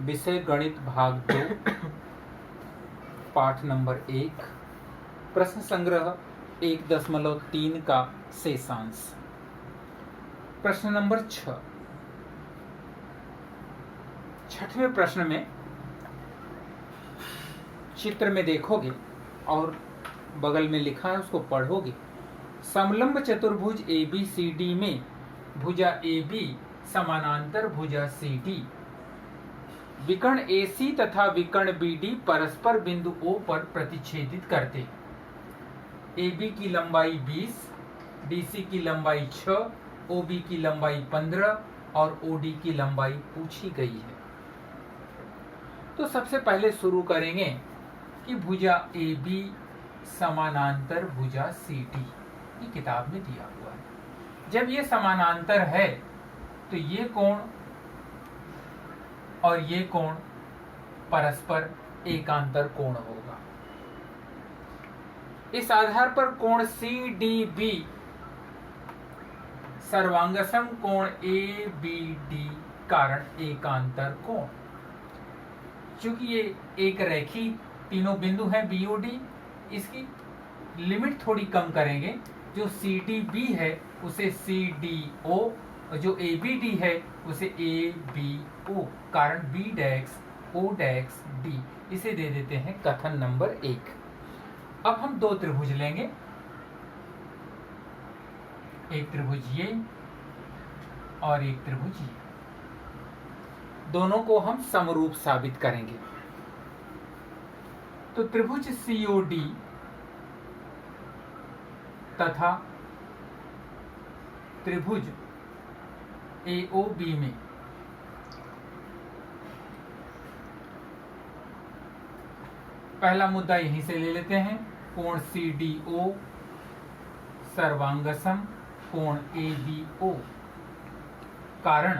विषय गणित भाग 2 पाठ नंबर 1 प्रश्न संग्रह 1.3 का शेषांश। प्रश्न नंबर 6। छठवें प्रश्न में चित्र में देखोगे और बगल में लिखा है उसको पढ़ोगे। समलंब चतुर्भुज ABCD में भुजा AB समानांतर भुजा CD, विकर्ण AC तथा विकर्ण BD परस्पर बिंदु O पर प्रतिच्छेदित करते हैं। AB की लंबाई 20, DC की लंबाई 6, OB की लंबाई 15 और OD की लंबाई पूछी गई है। तो सबसे पहले शुरू करेंगे कि भुजा AB समानांतर भुजा CD, ये किताब में दिया हुआ है। जब ये समानांतर है तो ये कोण और ये कोण परस्पर एकांतर कोण होगा। इस आधार पर कोण CDB सर्वांगसम कोण ABD कारण एकांतर कोण। चूंकि ये एक रेखी तीनों बिंदु हैं BOD, इसकी लिमिट थोड़ी कम करेंगे। जो CDB है उसे CDO और जो ABD है उसे ABO कारण B'O', इसे दे देते हैं कथन नंबर 1। अब हम दो त्रिभुज लेंगे, एक त्रिभुज ये और एक त्रिभुज ये। दोनों को हम समरूप साबित करेंगे। तो त्रिभुज COD तथा त्रिभुज AOB में पहला मुद्दा यहीं से ले लेते हैं। कोण CDO सर्वांगसम कोण ABO कारण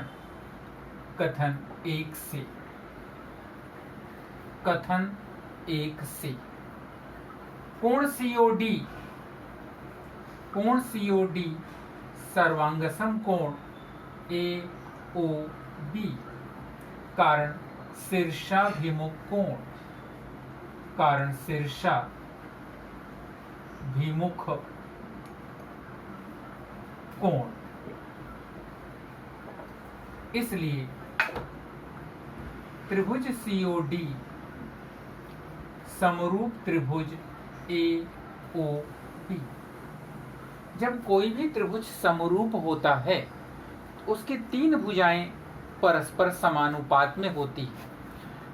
कथन 1 से। कथन 1 से कोण COD सर्वांगसम कोण AOB कारण शीर्षाभिमुख कोण, कारण शीर्षाभिमुख कोण। इसलिए त्रिभुज COD समरूप त्रिभुज AOB। जब कोई भी त्रिभुज समरूप होता है उसकी तीन भुजाएं परस्पर समानुपात में होती हैं,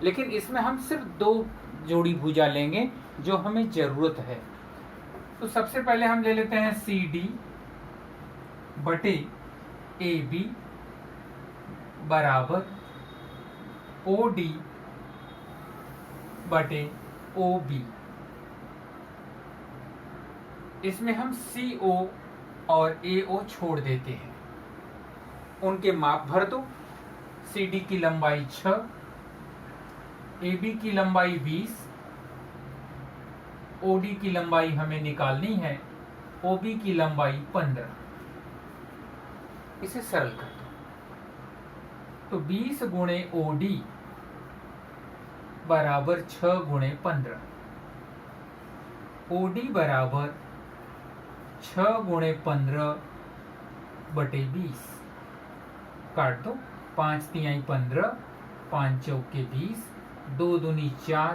लेकिन इसमें हम सिर्फ दो जोड़ी भुजा लेंगे जो हमें जरूरत है। तो सबसे पहले हम ले लेते हैं CD बटे AB बराबर OD बटे OB। इसमें हम CO और AO छोड़ देते हैं, उनके माप भर दो। CD की लंबाई 6, AB की लंबाई 20, OD की लंबाई हमें निकालनी है, OB की लंबाई 15। इसे सरल कर दो। तो 20 गुणे OD बराबर 6 गुणे 15। OD बराबर 6 गुणे 15 बटे 20। काट दो। 5 तिहाई 15, 5 चौके 20, 2 दूनी 4,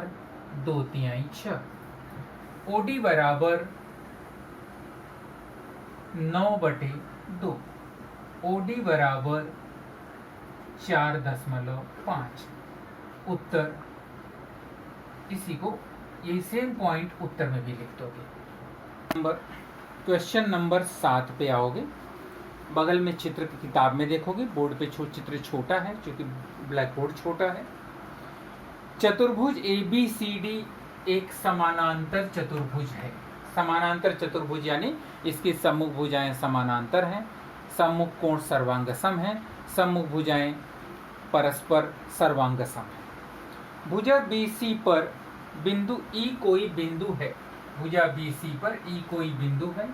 2 तिहाई 6। OD बराबर 9 बटे 2। OD बराबर 4.5। उत्तर इसी को ये सेम पॉइंट उत्तर में भी लिख दोगे। क्वेश्चन नंबर 7 पे आओगे। बगल में चित्र की किताब में देखोगे, बोर्ड पे चित्र छोटा है क्योंकि ब्लैक बोर्ड छोटा है। चतुर्भुज ABCD एक समानांतर चतुर्भुज है। समानांतर चतुर्भुज यानी इसकी सम्मुख भुजाएं समानांतर हैं, सम्मुख कोण सर्वांगसम है, सम्मुख भुजाएं परस्पर सर्वांगसम है। भुजा BC पर बिंदु E कोई बिंदु है। भुजा BC पर E कोई बिंदु है।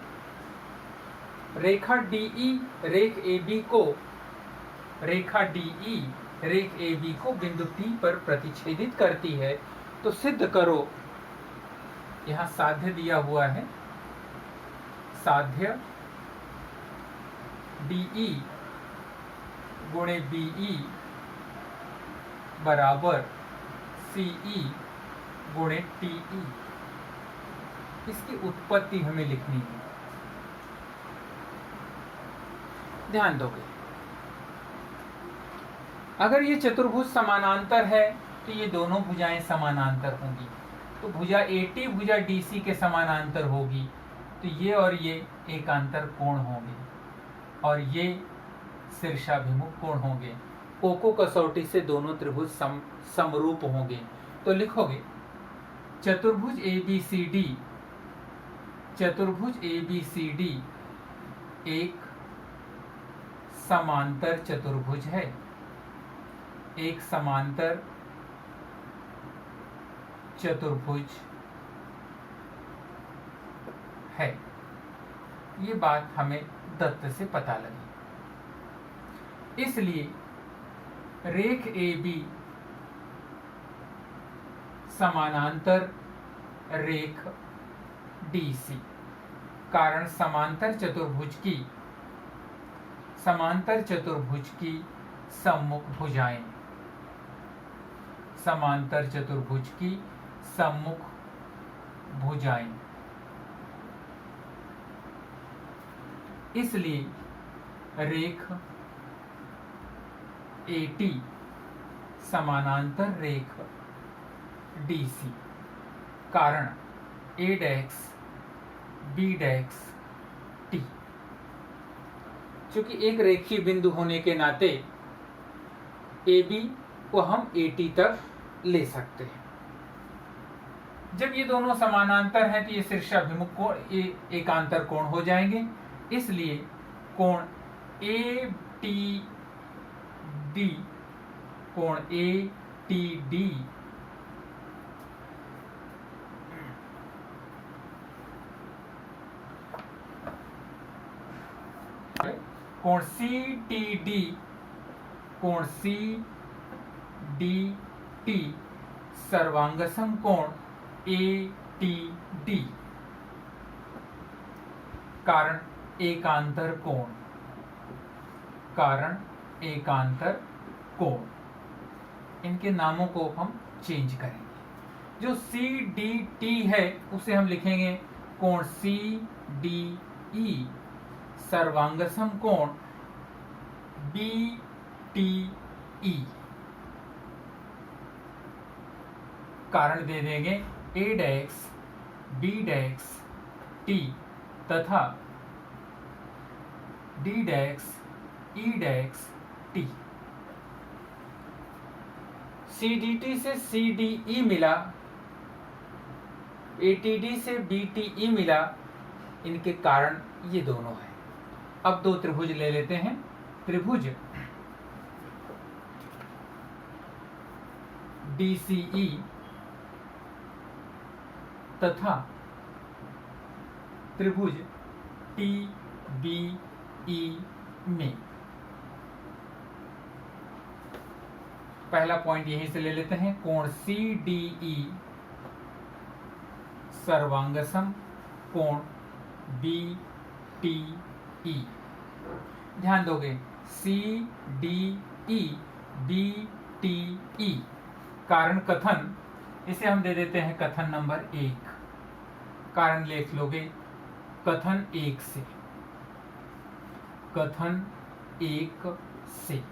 रेखा DE रेख AB को रेखा DE रेख ए बी को बिंदु P पर प्रतिच्छेदित करती है, तो सिद्ध करो। यहाँ साध्य दिया हुआ है, साध्य DE गुणे BE बराबर CE गुणे TE। इसकी उत्पत्ति हमें लिखनी है। ध्यान दोगे, अगर ये चतुर्भुज समानांतर है तो ये दोनों भुजाएं समानांतर होंगी, तो भुजा AT भुजा DC के समानांतर होगी, तो ये और ये एकांतर कोण होंगे और ये शीर्षाभिमुख कोण होंगे। कोको कसौटी से दोनों त्रिभुज समरूप होंगे। तो लिखोगे चतुर्भुज ABCD, चतुर्भुज ABCD एक समांतर चतुर्भुज है, एक समांतर चतुर्भुज है। ये बात हमें दत्त से पता लगी। इसलिए रेख AB समानांतर रेख DC, कारण समांतर चतुर्भुज की सम्मुख भुजाएं, समांतर चतुर्भुज की सम्मुख भुजाएं, इसलिए रेख AT समानांतर रेख DC, कारण A' B' T। चूंकि एक रेखीय बिंदु होने के नाते AB को हम AT तक ले सकते हैं। जब ये दोनों समानांतर हैं तो ये शीर्षाभिमुख कोण एकांतर कोण हो जाएंगे, इसलिए कोण ATD, कोण ATD कोण CTD, कोण CDT सर्वांगसम कोण ATD, कारण एकांतर कोण, कारण एकांतर कोण। इनके नामों को हम चेंज करेंगे। जो CDT है उसे हम लिखेंगे कोण CDE सर्वांगसम कोण BTE, कारण दे देंगे A' B' T तथा D' E' T। CDT से CDE मिला, ATD से BTE मिला, इनके कारण ये दोनों हैं। अब दो त्रिभुज ले लेते हैं। त्रिभुज DCE तथा त्रिभुज TBE में, पहला पॉइंट यहीं से ले लेते हैं। कोण CDE सर्वांगसम कोण BTE। ध्यान दोगे CDE BTE, कारण कथन, इसे हम दे देते हैं कथन नंबर 1। कारण लिख लोगे कथन 1 से, कथन 1 से।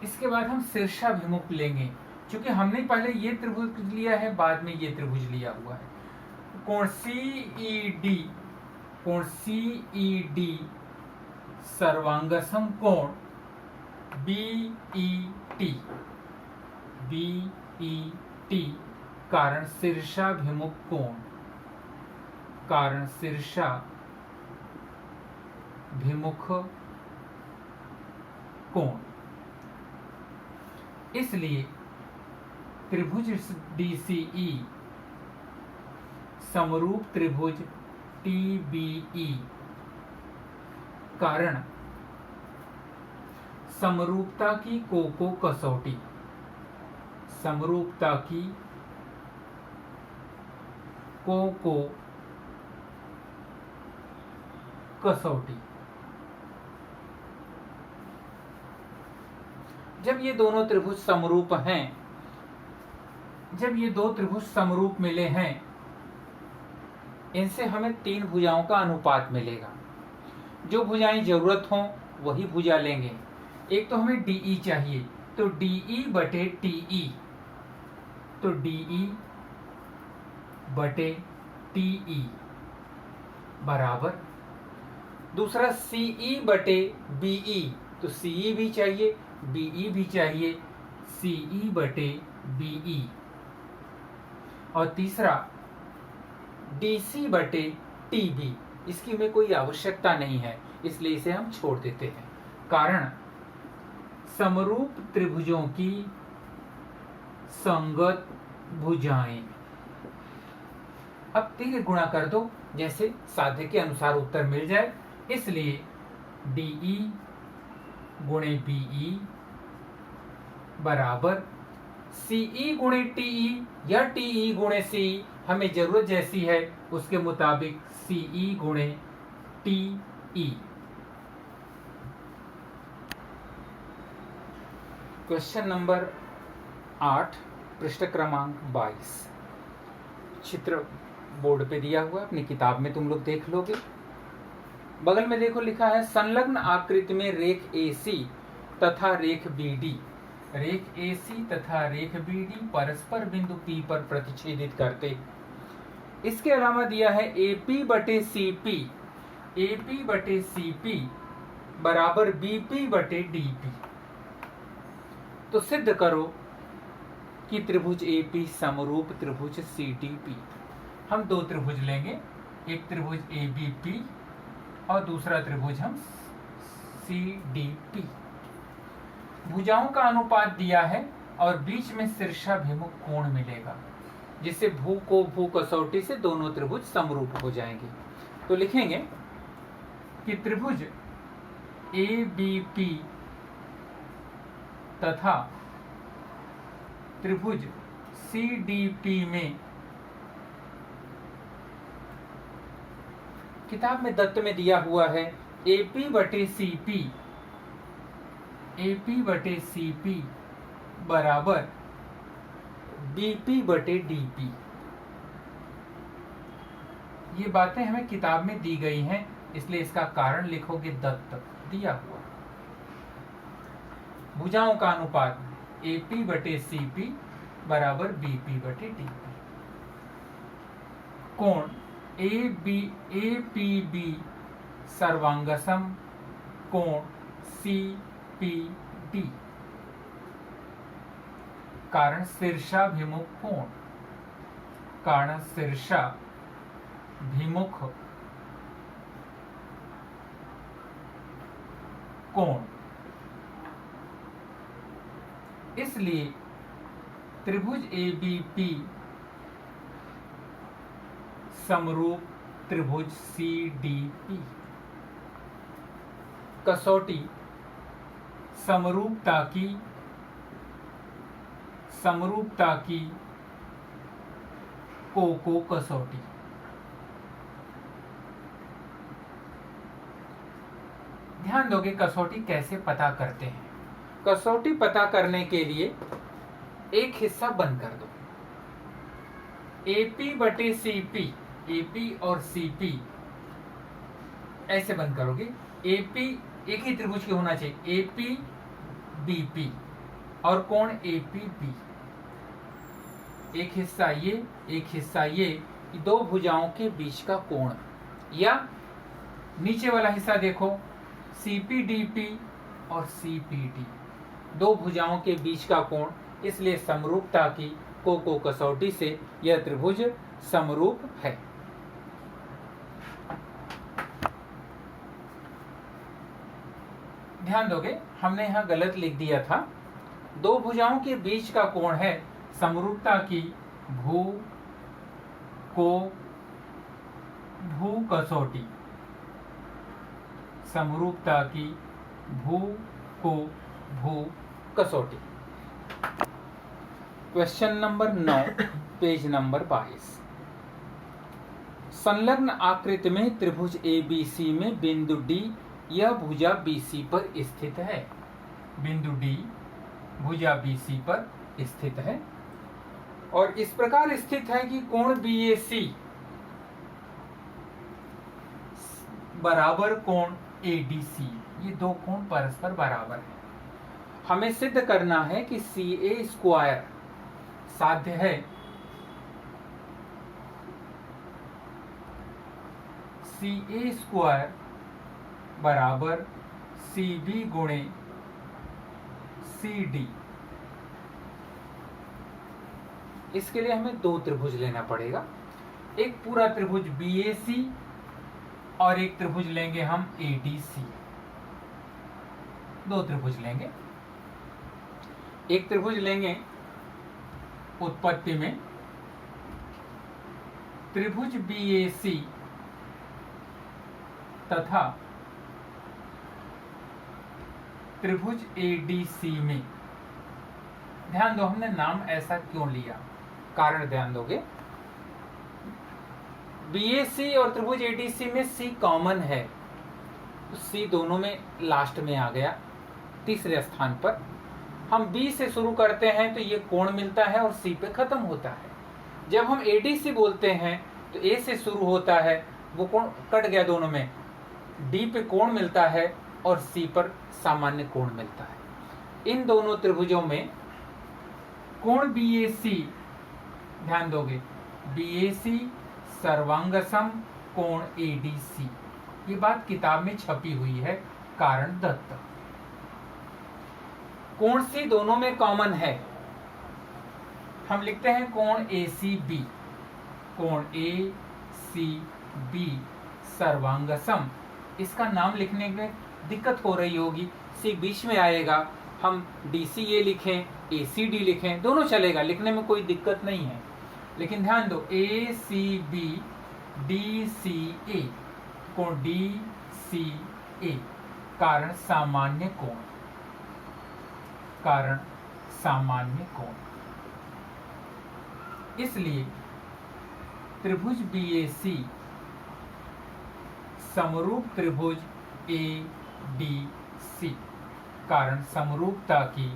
इसके बाद हम शीर्षाभिमुख लेंगे, क्योंकि हमने पहले ये त्रिभुज लिया है, बाद में ये त्रिभुज लिया हुआ है। कोण CED सर्वांगसम कोण BET, कारण शीर्षाभिमुख कोण, कारण शीर्षाभिमुख कोण। इसलिए त्रिभुज DCE समरूप त्रिभुज TBE, कारण समरूपता की को कसौटी, समरूपता की को कसौटी। जब ये दोनों त्रिभुज समरूप हैं, जब ये दो त्रिभुज समरूप मिले हैं, इनसे हमें तीन भुजाओं का अनुपात मिलेगा। जो भुजाएं जरूरत हों वही भुजा लेंगे। एक तो हमें DE चाहिए, तो DE बटे TE, तो DE बटे TE बराबर, दूसरा CE बटे BE, तो CE भी चाहिए BE भी चाहिए, CE बटे BE, और तीसरा DC बटे TB। इसकी में कोई आवश्यकता नहीं है, इसलिए इसे हम छोड़ देते हैं। कारण समरूप त्रिभुजों की संगत भुजाएं। अब तीर गुणा कर दो, जैसे साध्य के अनुसार उत्तर मिल जाए। इसलिए DE गुणे BE बराबर CE गुणे TE या TE गुणे CE, हमें जरूरत जैसी है उसके मुताबिक CE गुणे TE। क्वेश्चन नंबर 8, पृष्ठ क्रमांक 22। चित्र बोर्ड पे दिया हुआ, अपनी किताब में तुम लोग देख लोगे। बगल में देखो लिखा है, संलग्न आकृति में रेख AC तथा रेख BD, रेख AC तथा रेख BD परस्पर बिंदु P पर प्रतिच्छेदित करते। इसके अलावा दिया है AP बटे CP, AP बटे CP बराबर BP बटे DP। तो सिद्ध करो कि त्रिभुज AP समरूप त्रिभुज CDP। हम दो त्रिभुज लेंगे, एक त्रिभुज ABP और दूसरा त्रिभुज हम CDP। भुजाओं का अनुपात दिया है और बीच में शीर्षाभिमुख कोण मिलेगा, जिससे भू को भू कसौटी से दोनों त्रिभुज समरूप हो जाएंगे। तो लिखेंगे कि त्रिभुज ABP तथा त्रिभुज CDP में, किताब में दत्त में दिया हुआ है AP बटे CP, AP बटे CP बराबर BP बटे DP। ये बातें हमें किताब में दी गई हैं, इसलिए इसका कारण लिखोगे दत्त दिया हुआ। भुजाओं का अनुपात AP बटे CP बराबर BP बटे DP। कोण APB सर्वांगसम कोण CPD, कारण शीर्षाभिमुख कोण, कारण शीर्षाभिमुख कोण। इसलिए त्रिभुज ABP समरूप त्रिभुज CDP। कसौटी समरूपता की को कसौटी। ध्यान दोगे कसौटी कैसे पता करते हैं। कसौटी पता करने के लिए एक हिस्सा बंद कर दो। AP बटे CP, AP और CP ऐसे बंद करोगे। AP एक ही त्रिभुज की होना चाहिए, AP BP और कोण APB। एक हिस्सा ये, एक हिस्सा ये, दो भुजाओं के बीच का कोण। या नीचे वाला हिस्सा देखो, CPDP और CPD, दो भुजाओं के बीच का कोण। इसलिए समरूपता की को कसौटी से यह त्रिभुज समरूप है। ध्यान दोगे, हमने यहां गलत लिख दिया था। दो भुजाओं के बीच का कोण है समरूपता की भू कसौटी, समरूपता की भू को भू कसौटी। Question number 9, page number 22। संलग्न आकृति में त्रिभुज ABC में बिंदु D यह भुजा BC पर स्थित है। बिंदु D भुजा BC पर स्थित है और इस प्रकार स्थित है कि कोण BAC बराबर कोण ADC, ये दो कोण परस्पर बराबर है। हमें सिद्ध करना है कि CA स्क्वायर साध्य है। CA स्क्वायर बराबर CB गुणे CD। इसके लिए हमें दो त्रिभुज लेना पड़ेगा, एक पूरा त्रिभुज BAC और एक त्रिभुज लेंगे हम ADC। दो त्रिभुज लेंगे, एक त्रिभुज लेंगे उत्पत्ति में त्रिभुज BAC तथा त्रिभुज ADC में। ध्यान दो, हमने नाम ऐसा क्यों लिया, कारण ध्यान दोगे। BAC और त्रिभुज ADC में C कॉमन है, तो C दोनों में लास्ट में आ गया, तीसरे स्थान पर। हम B से शुरू करते हैं तो ये कोण मिलता है और C पे खत्म होता है। जब हम ADC बोलते हैं तो A से शुरू होता है, वो कोण कट गया दोनों में, D पे कोण मिलता है और C पर सामान्य कोण मिलता है। इन दोनों त्रिभुजों में कोण BAC, ध्यान दोगे, BAC सर्वांगसम कोण ADC, ये बात किताब में छपी हुई है, कारण दत्त। कोण C दोनों में कॉमन है, हम लिखते हैं कोण ACB। कोण ACB सर्वांगसम, इसका नाम लिखने में दिक्कत हो रही होगी, C बीच में आएगा, हम DCA लिखें, ACD लिखें, दोनों चलेगा, लिखने में कोई दिक्कत नहीं है। लेकिन ध्यान दो, ACB DCA, कोण DCA कारण सामान्य कोण, कारण सामान्य कोण। इसलिए त्रिभुज BAC समरूप त्रिभुज ADC, कारण समरूपता की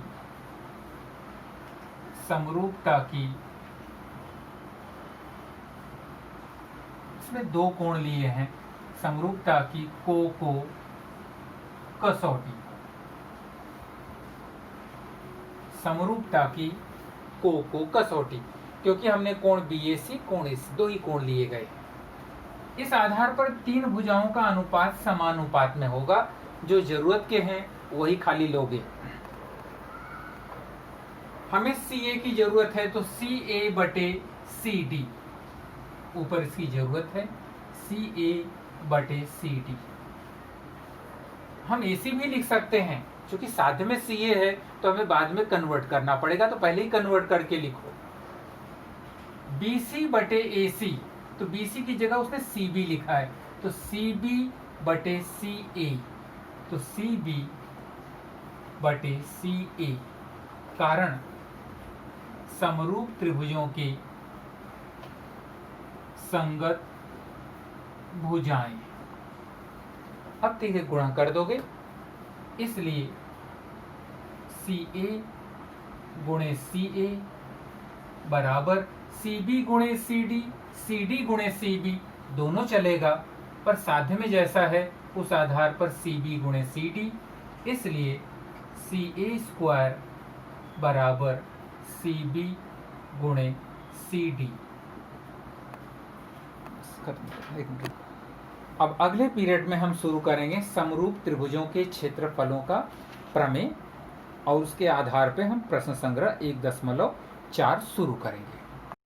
इसमें दो कोण लिए हैं, समरूपता की को कसौटी, समरूपता की को कसौटी, क्योंकि हमने कोण BAC कोण AC दो ही कोण लिए गए। इस आधार पर तीन भुजाओं का अनुपात समानुपात में होगा, जो जरूरत के हैं वही खाली लोगे। हमें CA की जरूरत है तो CA बटे CD, ऊपर इसकी जरूरत है CA बटे CD। हम AC भी लिख सकते हैं, क्योंकि साध्य में CA है तो हमें बाद में कन्वर्ट करना पड़ेगा, तो पहले ही कन्वर्ट करके लिखो। BC बटे AC, तो BC की जगह उसने CB लिखा है, तो CB बटे CA, तो CB बटे CA, कारण समरूप त्रिभुजों के संगत भुजाएं। अब तीसरे गुणा कर दोगे, इसलिए CA गुणे CA बराबर CB गुणे CD, CD गुणे CB, दोनों चलेगा, पर साध्य में जैसा है उस आधार पर CB गुणे CD, इसलिए CA स्क्वायर बराबर CB गुणे CD। अब अगले पीरियड में हम शुरू करेंगे समरूप त्रिभुजों के क्षेत्रफलों का प्रमेय, और उसके आधार पे हम प्रश्न संग्रह 1.4 शुरू करेंगे।